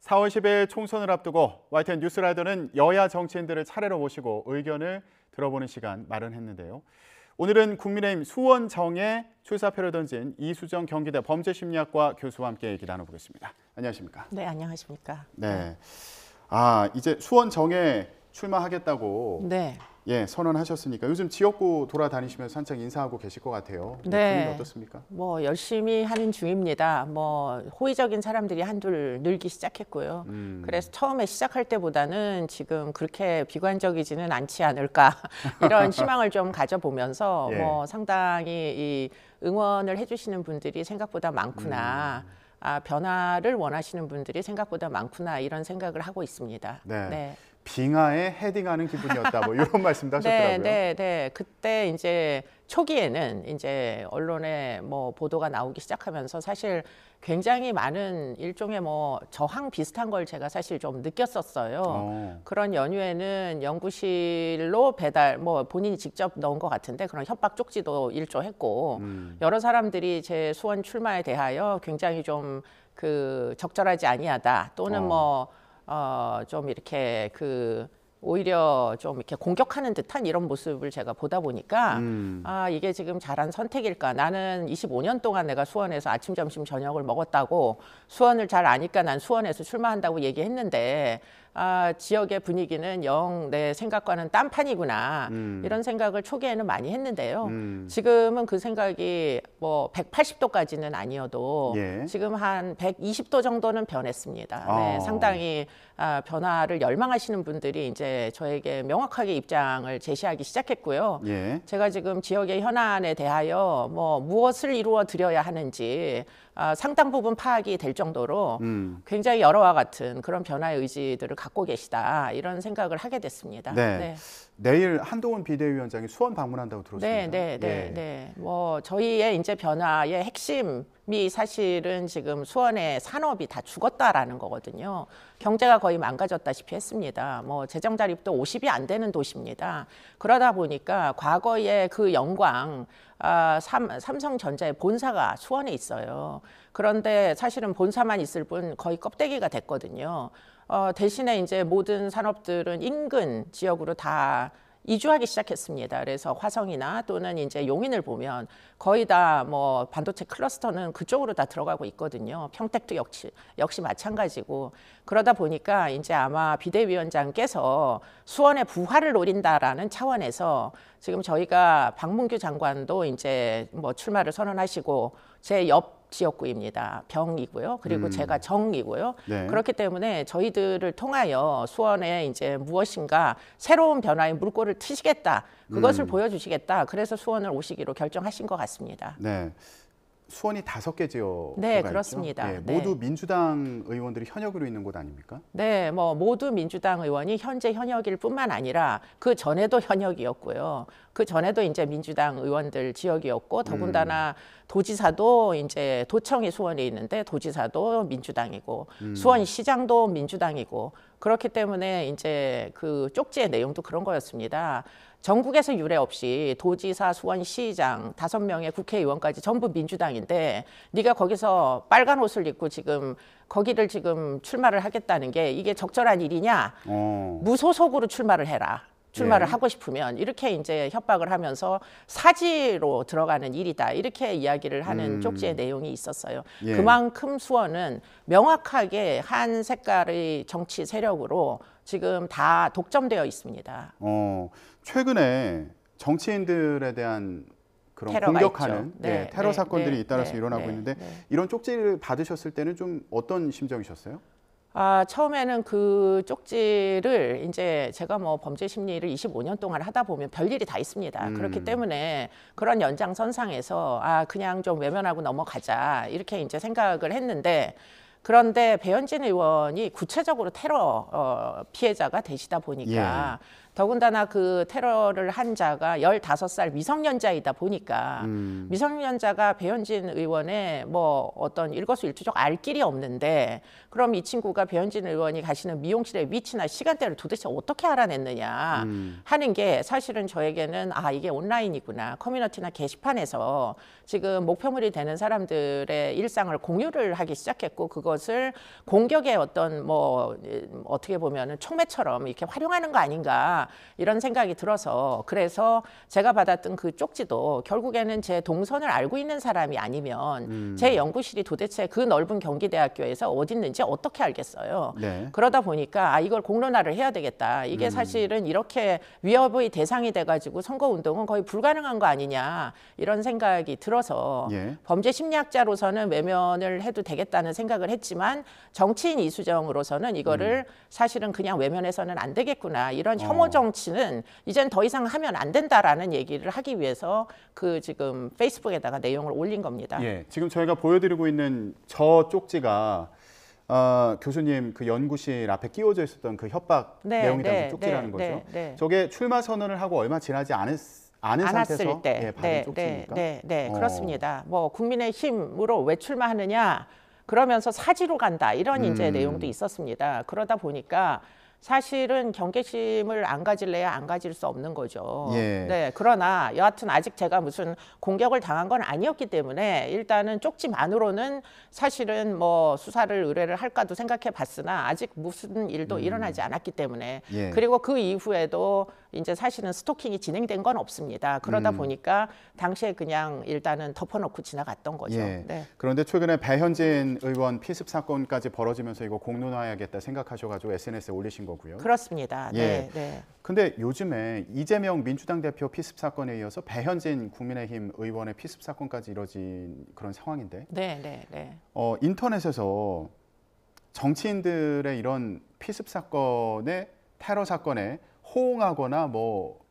4월 10일 총선을 앞두고 YTN 뉴스라이더는 여야 정치인들을 차례로 모시고 의견을 들어보는 시간 마련했는데요. 오늘은 국민의힘 수원정에 출사표를 던진 이수정 경기대 범죄심리학과 교수와 함께 얘기 나눠보겠습니다. 안녕하십니까? 네, 안녕하십니까? 네. 이제 수원정에 출마하겠다고 네. 선언하셨으니까 요즘 지역구 돌아다니시면서 한창 인사하고 계실 것 같아요. 네. 분위기 어떻습니까? 열심히 하는 중입니다. 호의적인 사람들이 한둘 늘기 시작했고요. 그래서 처음에 시작할 때보다는 지금 그렇게 비관적이지는 않지 않을까 이런 희망을 좀 가져보면서 상당히 이 응원을 해주시는 분들이 생각보다 많구나. 변화를 원하시는 분들이 생각보다 많구나 이런 생각을 하고 있습니다. 네. 빙하에 헤딩하는 기분이었다. 이런 말씀도 하셨더라고요. 네. 그때 이제 초기에는 이제 언론에 보도가 나오기 시작하면서 사실 굉장히 많은 일종의 저항 비슷한 걸 제가 사실 좀 느꼈었어요. 그런 연휴에는 연구실로 배달, 본인이 직접 넣은 것 같은데 그런 협박 쪽지도 일조했고 여러 사람들이 제 수원 출마에 대하여 굉장히 좀 적절하지 아니하다 또는 좀 이렇게 오히려 좀 이렇게 공격하는 듯한 이런 모습을 제가 보다 보니까 이게 지금 잘한 선택일까? 나는 25년 동안 내가 수원에서 아침, 점심, 저녁을 먹었다고 수원을 잘 아니까 난 수원에서 출마한다고 얘기했는데 지역의 분위기는 영 내 생각과는 딴판이구나 이런 생각을 초기에는 많이 했는데요. 지금은 그 생각이 180도까지는 아니어도 지금 한 120도 정도는 변했습니다. 네, 상당히 변화를 열망하시는 분들이 이제 저에게 명확하게 입장을 제시하기 시작했고요. 제가 지금 지역의 현안에 대하여 무엇을 이루어 드려야 하는지 상당 부분 파악이 될 정도로 굉장히 여러와 같은 그런 변화의 의지들을 갖고 계시다 이런 생각을 하게 됐습니다. 네. 내일 한동훈 비대위원장이 수원 방문한다고 들었습니다. 네. 저희의 이제 변화의 핵심이 사실은 지금 수원의 산업이 다 죽었다라는 거거든요. 경제가 거의 망가졌다시피 했습니다. 재정 자립도 50이 안 되는 도시입니다. 그러다 보니까 과거의 그 영광 삼성전자의 본사가 수원에 있어요. 그런데 사실은 본사만 있을 뿐 거의 껍데기가 됐거든요. 대신에 이제 모든 산업들은 인근 지역으로 다 이주하기 시작했습니다. 그래서 화성이나 또는 이제 용인을 보면 거의 다 반도체 클러스터는 그쪽으로 다 들어가고 있거든요. 평택도 역시 마찬가지고 그러다 보니까 이제 아마 비대위원장께서 수원의 부활을 노린다라는 차원에서 지금 저희가 박문규 장관도 이제 출마를 선언하시고 제 옆 지역구입니다. 병이고요. 그리고 제가 정이고요. 그렇기 때문에 저희들을 통하여 수원에 이제 무엇인가 새로운 변화의 물꼬를 트시겠다. 그것을 보여주시겠다. 그래서 수원을 오시기로 결정하신 것 같습니다. 네. 수원이 5개 지역구가 네, 그렇습니다. 있죠? 모두 민주당 의원들이 현역으로 있는 곳 아닙니까? 네, 모두 민주당 의원이 현재 현역일 뿐만 아니라 그 전에도 현역이었고요. 그 전에도 이제 민주당 의원들 지역이었고 더군다나 도지사도 이제 도청이 수원에 있는데 도지사도 민주당이고 수원시장도 민주당이고 그렇기 때문에 이제 그 쪽지의 내용도 그런 거였습니다. 전국에서 유례 없이 도지사, 수원시장 5명의 국회의원까지 전부 민주당인데 네가 거기서 빨간 옷을 입고 지금 거기를 지금 출마를 하겠다는 게 이게 적절한 일이냐? 무소속으로 출마를 해라. 출마를 하고 싶으면 이렇게 이제 협박을 하면서 사지로 들어가는 일이다. 이렇게 이야기를 하는 쪽지의 내용이 있었어요. 그만큼 수원은 명확하게 한 색깔의 정치 세력으로 지금 다 독점되어 있습니다. 최근에 정치인들에 대한 그런 공격하는 테러 사건들이 잇따라서 일어나고 있는데 이런 쪽지를 받으셨을 때는 좀 어떤 심정이셨어요? 처음에는 그 쪽지를 이제 제가 범죄 심리를 25년 동안 하다 보면 별일이 다 있습니다. 그렇기 때문에 그런 연장선상에서 그냥 좀 외면하고 넘어가자 이렇게 이제 생각을 했는데 그런데 배현진 의원이 구체적으로 테러 피해자가 되시다 보니까 더군다나 그 테러를 한 자가 15살 미성년자이다 보니까 미성년자가 배현진 의원의 뭐 어떤 일거수일투족 알 길이 없는데 그럼 이 친구가 배현진 의원이 가시는 미용실의 위치나 시간대를 도대체 어떻게 알아냈느냐 하는 게 사실은 저에게는 아 이게 온라인이구나 커뮤니티나 게시판에서 지금 목표물이 되는 사람들의 일상을 공유를 하기 시작했고 그것을 공격의 어떤 뭐 어떻게 보면은 촉매처럼 이렇게 활용하는 거 아닌가 이런 생각이 들어서 그래서 제가 받았던 그 쪽지도 결국에는 제 동선을 알고 있는 사람이 아니면 제 연구실이 도대체 그 넓은 경기대학교에서 어디 있는지 어떻게 알겠어요. 네. 그러다 보니까 아 이걸 공론화를 해야 되겠다. 이게 사실은 이렇게 위협의 대상이 돼가지고 선거운동은 거의 불가능한 거 아니냐 이런 생각이 들어서 예. 범죄 심리학자로서는 외면을 해도 되겠다는 생각을 했지만 정치인 이수정으로서는 이거를 사실은 그냥 외면해서는 안 되겠구나. 이런 혐오 정치는 이젠 더 이상 하면 안 된다라는 얘기를 하기 위해서 그 지금 페이스북에다가 내용을 올린 겁니다. 예, 지금 저희가 보여드리고 있는 저 쪽지가 교수님 그 연구실 앞에 끼워져 있었던 그 협박 내용이 담긴 쪽지라는 거죠. 저게 출마 선언을 하고 얼마 지나지 않은 상태에서 때 받은 쪽지입니까? 그렇습니다. 뭐 국민의힘으로 왜 출마하느냐 그러면서 사지로 간다 이런 이제 내용도 있었습니다. 그러다 보니까 사실은 경계심을 안 가질래야 안 가질 수 없는 거죠. 예. 네, 그러나 여하튼 아직 제가 무슨 공격을 당한 건 아니었기 때문에 일단은 쪽지만으로는 사실은 뭐 수사를 의뢰를 할까도 생각해 봤으나 아직 무슨 일도 일어나지 않았기 때문에 예. 그리고 그 이후에도 이제 사실은 스토킹이 진행된 건 없습니다. 그러다 보니까 당시에 그냥 일단은 덮어놓고 지나갔던 거죠. 예. 네. 그런데 최근에 배현진 의원 피습 사건까지 벌어지면서 이거 공론화해야겠다 생각하셔가지고 SNS에 올리신 거고요. 그렇습니다. 예. 네, 네. 근데 요즘에 이재명 민주당 대표 피습 사건에 이어서 배현진 국민의힘 의원의 피습 사건까지 이뤄진 그런 상황인데 네, 네, 네. 인터넷에서 정치인들의 이런 피습 사건에 테러 사건에 호응하거나 뭐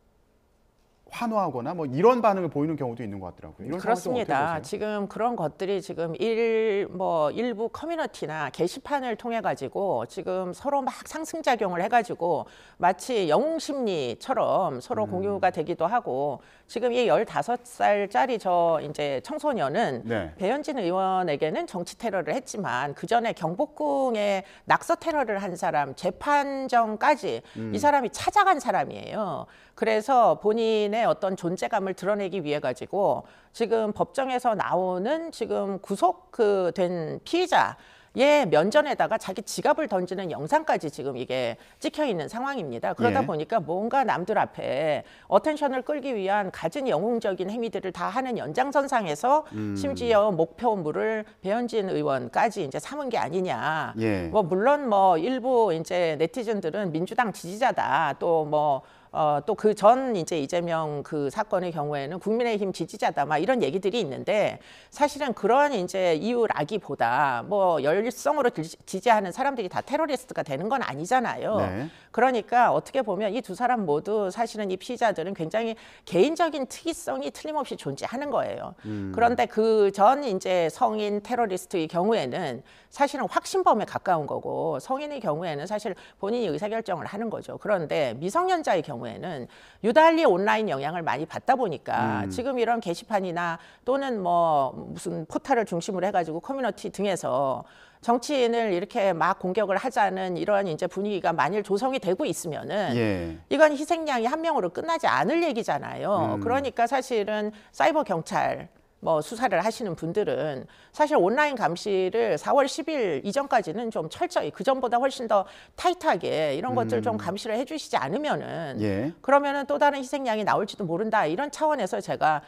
환호하거나 뭐 이런 반응을 보이는 경우도 있는 것 같더라고요. 이런 상황은 좀 어떻게 그렇습니다. 보세요? 지금 그런 것들이 지금 일부 커뮤니티나 게시판을 통해 가지고 지금 서로 막 상승작용을 해가지고 마치 영웅심리처럼 서로 공유가 되기도 하고 지금 이 15살짜리 저 이제 청소년은 네. 배현진 의원에게는 정치 테러를 했지만 그 전에 경복궁에 낙서 테러를 한 사람 재판정까지 이 사람이 찾아간 사람이에요. 그래서 본인의 어떤 존재감을 드러내기 위해 가지고 지금 법정에서 나오는 지금 구속된 피의자의 면전에다가 자기 지갑을 던지는 영상까지 지금 이게 찍혀 있는 상황입니다. 그러다 예. 보니까 뭔가 남들 앞에 어텐션을 끌기 위한 갖은 영웅적인 행위들을 다 하는 연장선상에서 심지어 목표물을 배현진 의원까지 이제 삼은 게 아니냐. 예. 뭐 물론 뭐 일부 이제 네티즌들은 민주당 지지자다. 또 그 전 이제 이재명 그 사건의 경우에는 국민의힘 지지자다 막 이런 얘기들이 있는데 사실은 그런 이제 이유라기보다 뭐 열성으로 지지하는 사람들이 다 테러리스트가 되는 건 아니잖아요. 네. 그러니까 어떻게 보면 이 두 사람 모두 사실은 이 피의자들은 굉장히 개인적인 특이성이 틀림없이 존재하는 거예요. 그런데 그 전 이제 성인 테러리스트의 경우에는 사실은 확신범에 가까운 거고 성인의 경우에는 사실 본인이 의사결정을 하는 거죠. 그런데 미성년자의 경우에는 유달리 온라인 영향을 많이 받다 보니까 지금 이런 게시판이나 또는 뭐 무슨 포털을 중심으로 해가지고 커뮤니티 등에서 정치인을 이렇게 막 공격을 하자는 이러한 이제 분위기가 만일 조성이 되고 있으면은 예. 이건 희생양이 한 명으로 끝나지 않을 얘기잖아요. 그러니까 사실은 사이버 경찰 뭐 수사를 하시는 분들은 사실 온라인 감시를 4월 10일 이전까지는 좀 철저히 그 전보다 훨씬 더 타이트하게 이런 것들 좀 감시를 해주시지 않으면은 예. 그러면은 또 다른 희생양이 나올지도 모른다 이런 차원에서 제가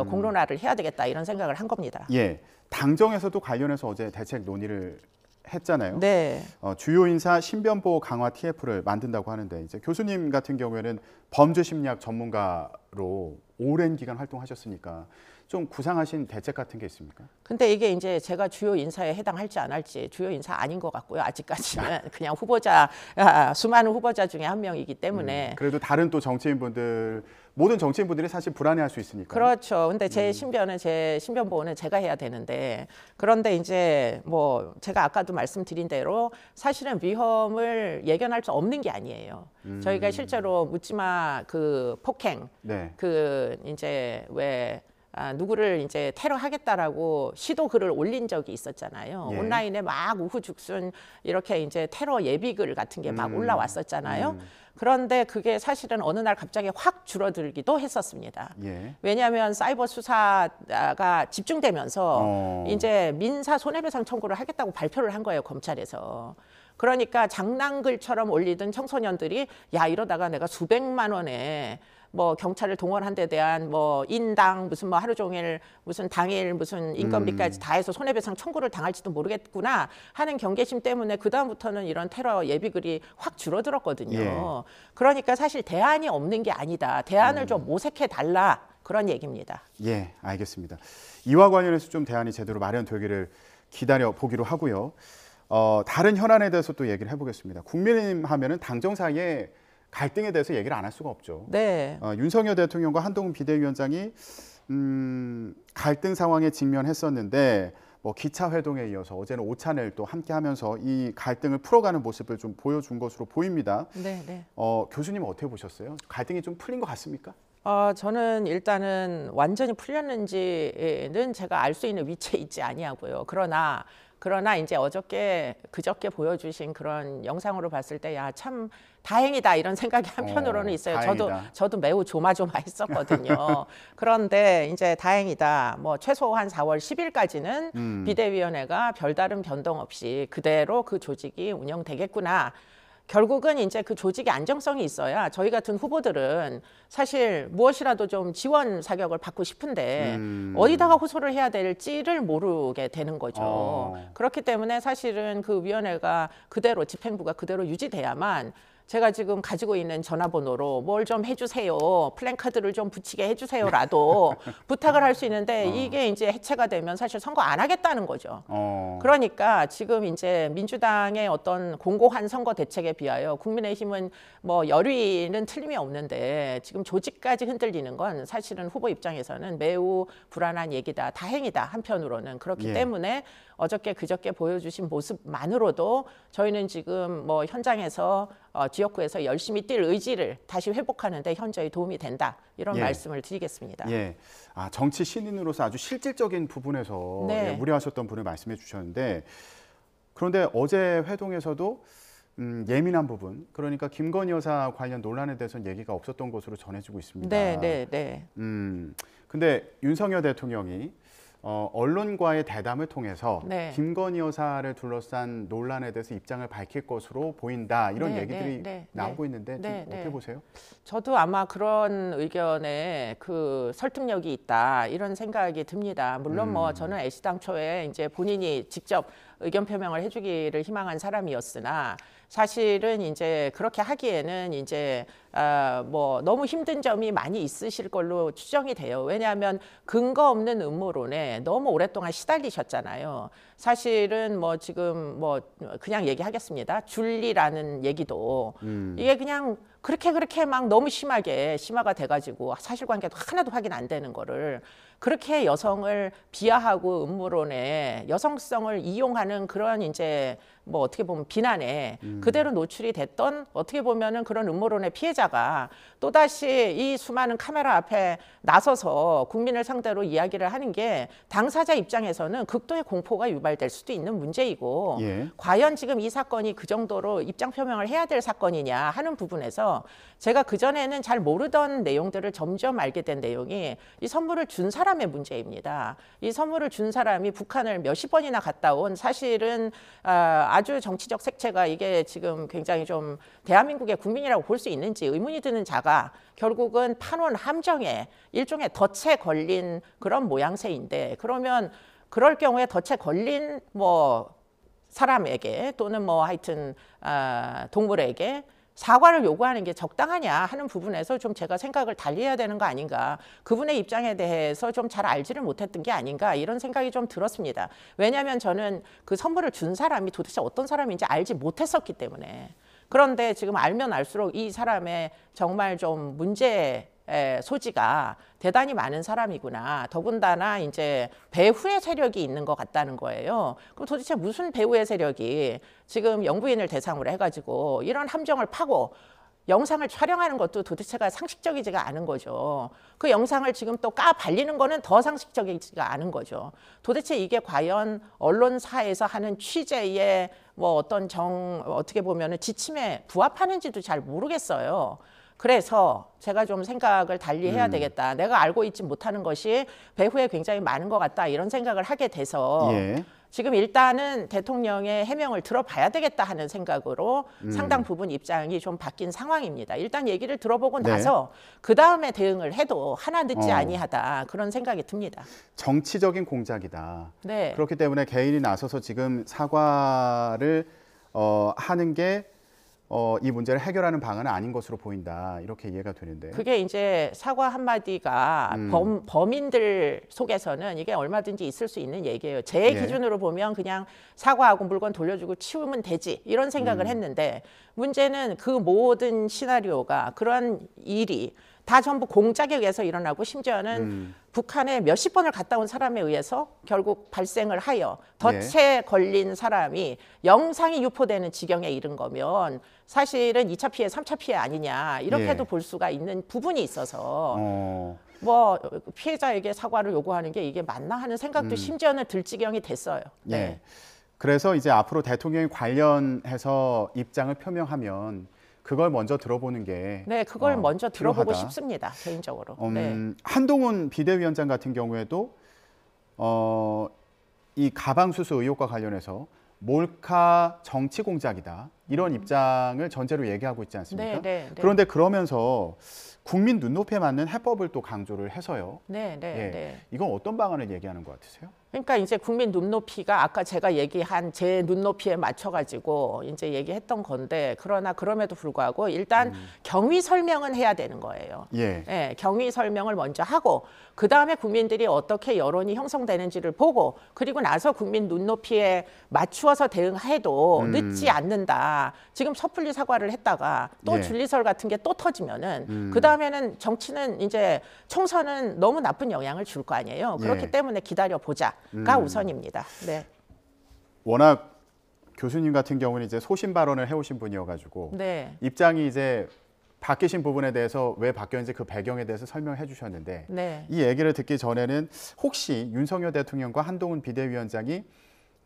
공론화를 해야 되겠다 이런 생각을 한 겁니다. 예. 당정에서도 관련해서 어제 대책 논의를 했잖아요. 네. 주요 인사 신변보호 강화 TF를 만든다고 하는데 이제 교수님 같은 경우에는 범죄 심리학 전문가로 오랜 기간 활동하셨으니까 좀 구상하신 대책 같은 게 있습니까? 근데 이게 이제 제가 주요 인사에 해당할지 안 할지 주요 인사 아닌 것 같고요. 아직까지는 그냥 후보자, 수많은 후보자 중에 한 명이기 때문에. 그래도 다른 또 정치인분들, 모든 정치인분들이 사실 불안해할 수 있으니까. 그렇죠. 근데 제 신변 보호는 제가 해야 되는데, 그런데 이제 뭐 제가 아까도 말씀드린 대로 사실은 위험을 예견할 수 없는 게 아니에요. 저희가 실제로 묻지마 그 폭행, 네. 그 이제 왜 누구를 이제 테러하겠다라고 시도 글을 올린 적이 있었잖아요. 예. 온라인에 막 우후죽순 이렇게 이제 테러 예비글 같은 게 막 올라왔었잖아요. 그런데 그게 사실은 어느 날 갑자기 확 줄어들기도 했었습니다. 예. 왜냐하면 사이버 수사가 집중되면서 이제 민사 손해배상 청구를 하겠다고 발표를 한 거예요, 검찰에서. 그러니까 장난글처럼 올리던 청소년들이 야 이러다가 내가 수백만 원에 뭐 경찰을 동원한 데 대한 뭐 인당 무슨 뭐 하루 종일 무슨 당일 무슨 인건비까지 다 해서 손해배상 청구를 당할지도 모르겠구나 하는 경계심 때문에 그다음부터는 이런 테러 예비글이 확 줄어들었거든요. 예. 그러니까 사실 대안이 없는 게 아니다. 대안을 좀 모색해 달라 그런 얘기입니다. 예, 알겠습니다. 이와 관련해서 좀 대안이 제대로 마련되기를 기다려 보기로 하고요. 다른 현안에 대해서 또 얘기를 해보겠습니다. 국민의힘 하면은 당정 사이에 갈등에 대해서 얘기를 안 할 수가 없죠. 네. 윤석열 대통령과 한동훈 비대위원장이 갈등 상황에 직면했었는데 뭐 기차 회동에 이어서 어제는 오찬을 또 함께하면서 이 갈등을 풀어가는 모습을 좀 보여준 것으로 보입니다. 네, 네. 교수님은 어떻게 보셨어요? 갈등이 좀 풀린 것 같습니까? 저는 일단은 완전히 풀렸는지는 제가 알 수 있는 위치에 있지 아니하고요. 그러나 이제 그저께 보여주신 그런 영상으로 봤을 때 야 참 다행이다 이런 생각이 한편으로는 있어요. 다행이다. 저도 매우 조마조마했었거든요. 그런데 이제 다행이다. 뭐 최소한 4월 10일까지는 비대위원회가 별다른 변동 없이 그대로 그 조직이 운영되겠구나. 결국은 이제 그 조직의 안정성이 있어야 저희 같은 후보들은 사실 무엇이라도 좀 지원 사격을 받고 싶은데 어디다가 호소를 해야 될지를 모르게 되는 거죠. 그렇기 때문에 사실은 그 위원회가 그대로 집행부가 그대로 유지돼야만 제가 지금 가지고 있는 전화번호로 뭘 좀 해주세요, 플랜카드를 좀 붙이게 해주세요라도 부탁을 할 수 있는데 이게 이제 해체가 되면 사실 선거 안 하겠다는 거죠. 그러니까 지금 이제 민주당의 어떤 공고한 선거 대책에 비하여 국민의힘은 뭐 열의는 틀림이 없는데 지금 조직까지 흔들리는 건 사실은 후보 입장에서는 매우 불안한 얘기다. 다행이다 한편으로는. 그렇기 때문에 그저께 보여주신 모습만으로도 저희는 지금 뭐 현장에서 지역구에서 열심히 뛸 의지를 다시 회복하는 데 현저히 도움이 된다. 이런 말씀을 드리겠습니다. 예. 정치 신인으로서 아주 실질적인 부분에서 네. 우려하셨던 분을 말씀해 주셨는데 그런데 어제 회동에서도 예민한 부분, 그러니까 김건희 여사 관련 논란에 대해서는 얘기가 없었던 것으로 전해지고 있습니다. 네, 네, 네. 근데 윤석열 대통령이 언론과의 대담을 통해서 네. 김건희 여사를 둘러싼 논란에 대해서 입장을 밝힐 것으로 보인다 이런 네, 얘기들이 네, 나오고 네. 있는데 좀 네, 어떻게 네. 보세요? 저도 아마 그런 의견에 그 설득력이 있다 이런 생각이 듭니다. 물론 뭐 저는 애시당초에 이제 본인이 직접 의견 표명을 해주기를 희망한 사람이었으나 사실은 이제 그렇게 하기에는 이제 뭐 너무 힘든 점이 많이 있으실 걸로 추정이 돼요. 왜냐하면 근거 없는 음모론에 너무 오랫동안 시달리셨잖아요. 사실은 뭐 지금 뭐 그냥 얘기하겠습니다. 줄리라는 얘기도 이게 그냥 그렇게 막 너무 심화가 돼가지고 사실관계도 하나도 확인 안 되는 거를 그렇게 여성을 비하하고 음모론에 여성성을 이용하는 그런 이제 뭐 어떻게 보면 비난에 그대로 노출이 됐던 어떻게 보면은 그런 음모론의 피해자가 또다시 이 수많은 카메라 앞에 나서서 국민을 상대로 이야기를 하는 게 당사자 입장에서는 극도의 공포가 유발될 수도 있는 문제이고 과연 지금 이 사건이 그 정도로 입장 표명을 해야 될 사건이냐 하는 부분에서 제가 그전에는 잘 모르던 내용들을 점점 알게 된 내용이 이 선물을 준 사람의 문제입니다. 이 선물을 준 사람이 북한을 몇십 번이나 갔다 온 사실은 아주 정치적 색채가 이게 지금 굉장히 좀 대한민국의 국민이라고 볼 수 있는지 의문이 드는 자가 결국은 판원 함정에 일종의 덫에 걸린 그런 모양새인데 그러면 그럴 경우에 덫에 걸린 뭐 사람에게 또는 뭐 하여튼 동물에게 사과를 요구하는 게 적당하냐 하는 부분에서 좀 제가 생각을 달리해야 되는 거 아닌가. 그분의 입장에 대해서 좀 잘 알지를 못했던 게 아닌가 이런 생각이 좀 들었습니다. 왜냐하면 저는 그 선물을 준 사람이 도대체 어떤 사람인지 알지 못했었기 때문에. 그런데 지금 알면 알수록 이 사람의 정말 좀 문제 소지가 대단히 많은 사람이구나. 더군다나 이제 배후의 세력이 있는 것 같다는 거예요. 그럼 도대체 무슨 배후의 세력이 지금 영부인을 대상으로 해가지고 이런 함정을 파고 영상을 촬영하는 것도 도대체가 상식적이지가 않은 거죠. 그 영상을 지금 또 발리는 거는 더 상식적이지가 않은 거죠. 도대체 이게 과연 언론사에서 하는 취재의 뭐 어떻게 보면은 지침에 부합하는지도 잘 모르겠어요. 그래서 제가 좀 생각을 달리 해야 되겠다. 내가 알고 있지 못하는 것이 배후에 굉장히 많은 것 같다. 이런 생각을 하게 돼서 예. 지금 일단은 대통령의 해명을 들어봐야 되겠다 하는 생각으로 상당 부분 입장이 좀 바뀐 상황입니다. 일단 얘기를 들어보고 네. 나서 그다음에 대응을 해도 하나 늦지 아니하다. 그런 생각이 듭니다. 정치적인 공작이다. 네. 그렇기 때문에 개인이 나서서 지금 사과를 하는 게 이 문제를 해결하는 방안은 아닌 것으로 보인다. 이렇게 이해가 되는데. 그게 이제 사과 한마디가 범인들 속에서는 이게 얼마든지 있을 수 있는 얘기예요. 제 예. 기준으로 보면 그냥 사과하고 물건 돌려주고 치우면 되지 이런 생각을 했는데 문제는 그 모든 시나리오가 그런 일이 다 전부 공작에 의해서 일어나고 심지어는 북한에 몇십 번을 갔다 온 사람에 의해서 결국 발생을 하여 덫에 걸린 사람이 영상이 유포되는 지경에 이른 거면 사실은 2차 피해, 3차 피해 아니냐 이렇게도 볼 수가 있는 부분이 있어서 뭐 피해자에게 사과를 요구하는 게 이게 맞나 하는 생각도 심지어는 들 지경이 됐어요. 네. 예. 그래서 이제 앞으로 대통령이 관련해서 입장을 표명하면 그걸 먼저 들어보는 게 네, 그걸 먼저 들어보고 필요하다. 싶습니다. 개인적으로. 네. 한동훈 비대위원장 같은 경우에도 이 가방 수수 의혹과 관련해서 몰카 정치 공작이다. 이런 입장을 전제로 얘기하고 있지 않습니까? 네. 그런데 그러면서 국민 눈높이에 맞는 해법을 또 강조를 해서요. 네. 이건 어떤 방안을 얘기하는 것 같으세요? 그러니까 이제 국민 눈높이가 아까 제가 얘기한 제 눈높이에 맞춰가지고 이제 얘기했던 건데 그러나 그럼에도 불구하고 일단 경위 설명은 해야 되는 거예요. 예. 경위 설명을 먼저 하고 그 다음에 국민들이 어떻게 여론이 형성되는지를 보고 그리고 나서 국민 눈높이에 맞추어서 대응해도 늦지 않는다. 지금 섣불리 사과를 했다가 또 예. 줄리설 같은 게 또 터지면은 그 다음에는 정치는 이제 총선은 너무 나쁜 영향을 줄 거 아니에요. 그렇기 예. 때문에 기다려 보자가 우선입니다. 네. 워낙 교수님 같은 경우는 이제 소신 발언을 해오신 분이어가지고 네. 입장이 이제 바뀌신 부분에 대해서 왜 바뀌었는지 그 배경에 대해서 설명해 주셨는데 네. 이 얘기를 듣기 전에는 혹시 윤석열 대통령과 한동훈 비대위원장이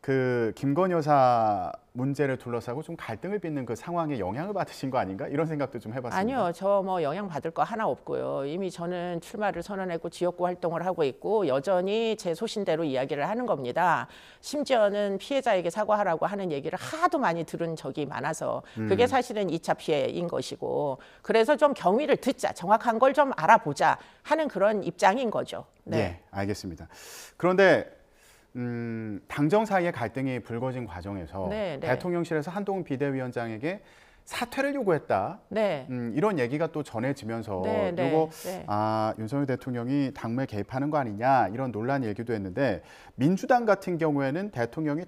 그 김건희 여사 문제를 둘러싸고 좀 갈등을 빚는 그 상황에 영향을 받으신 거 아닌가 이런 생각도 좀 해봤습니다. 아니요, 저 뭐 영향 받을 거 하나 없고요. 이미 저는 출마를 선언했고 지역구 활동을 하고 있고 여전히 제 소신대로 이야기를 하는 겁니다. 심지어는 피해자에게 사과하라고 하는 얘기를 하도 많이 들은 적이 많아서 그게 사실은 2차 피해인 것이고 그래서 좀 경위를 듣자, 정확한 걸 좀 알아보자 하는 그런 입장인 거죠. 네. 예, 알겠습니다. 그런데 당정 사이의 갈등이 불거진 과정에서 네. 대통령실에서 한동훈 비대위원장에게 사퇴를 요구했다. 네. 이런 얘기가 또 전해지면서 네. 요거 윤석열 대통령이 당무에 개입하는 거 아니냐 이런 논란이 일기도 했는데 민주당 같은 경우에는 대통령이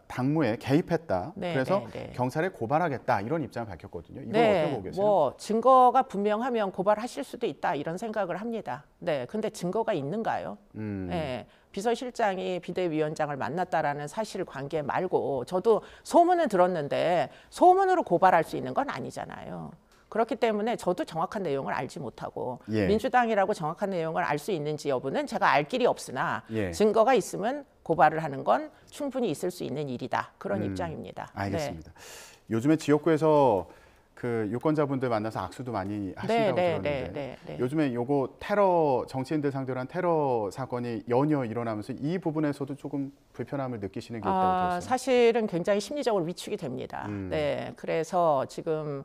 당무에 개입했다. 그래서 경찰에 고발하겠다 이런 입장을 밝혔거든요. 이거 어떻게 보고 계세요? 뭐 증거가 분명하면 고발하실 수도 있다 이런 생각을 합니다. 네, 근데 증거가 있는가요? 네. 비서실장이 비대위원장을 만났다라는 사실관계 말고 저도 소문은 들었는데 소문으로 고발할 수 있는 건 아니잖아요. 그렇기 때문에 저도 정확한 내용을 알지 못하고 민주당이라고 정확한 내용을 알 수 있는지 여부는 제가 알 길이 없으나 증거가 있으면 고발을 하는 건 충분히 있을 수 있는 일이다. 그런 입장입니다. 알겠습니다. 요즘에 지역구에서 그 유권자분들 만나서 악수도 많이 하신다고 들었는데 요즘에 요거 테러 정치인들 상대로 한 테러 사건이 연이어 일어나면서 이 부분에서도 조금 불편함을 느끼시는 게 있다고 들었어요. 사실은 굉장히 심리적으로 위축이 됩니다. 네, 그래서 지금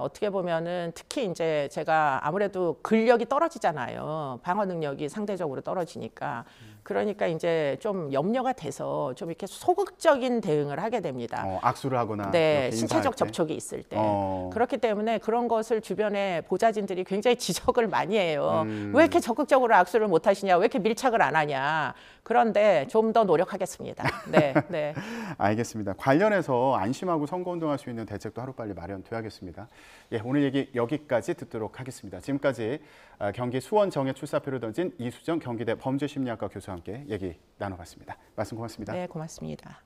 어떻게 보면은 특히 이제 제가 아무래도 근력이 떨어지잖아요. 방어 능력이 상대적으로 떨어지니까. 그러니까 이제 좀 염려가 돼서 좀 이렇게 소극적인 대응을 하게 됩니다. 악수를 하거나 네, 이렇게 신체적 인사할 때? 접촉이 있을 때. 어. 그렇기 때문에 그런 것을 주변에 보좌진들이 굉장히 지적을 많이 해요. 음. 왜 이렇게 적극적으로 악수를 못 하시냐? 왜 이렇게 밀착을 안 하냐? 그런데 좀 더 노력하겠습니다. 네, 네. 알겠습니다. 관련해서 안심하고 선거운동할 수 있는 대책도 하루빨리 마련돼야겠습니다. 예, 오늘 얘기 여기까지 듣도록 하겠습니다. 지금까지 경기 수원 정예 출사표를 던진 이수정 경기대 범죄심리학과 교수와 함께 얘기 나눠봤습니다. 말씀 고맙습니다. 네, 고맙습니다.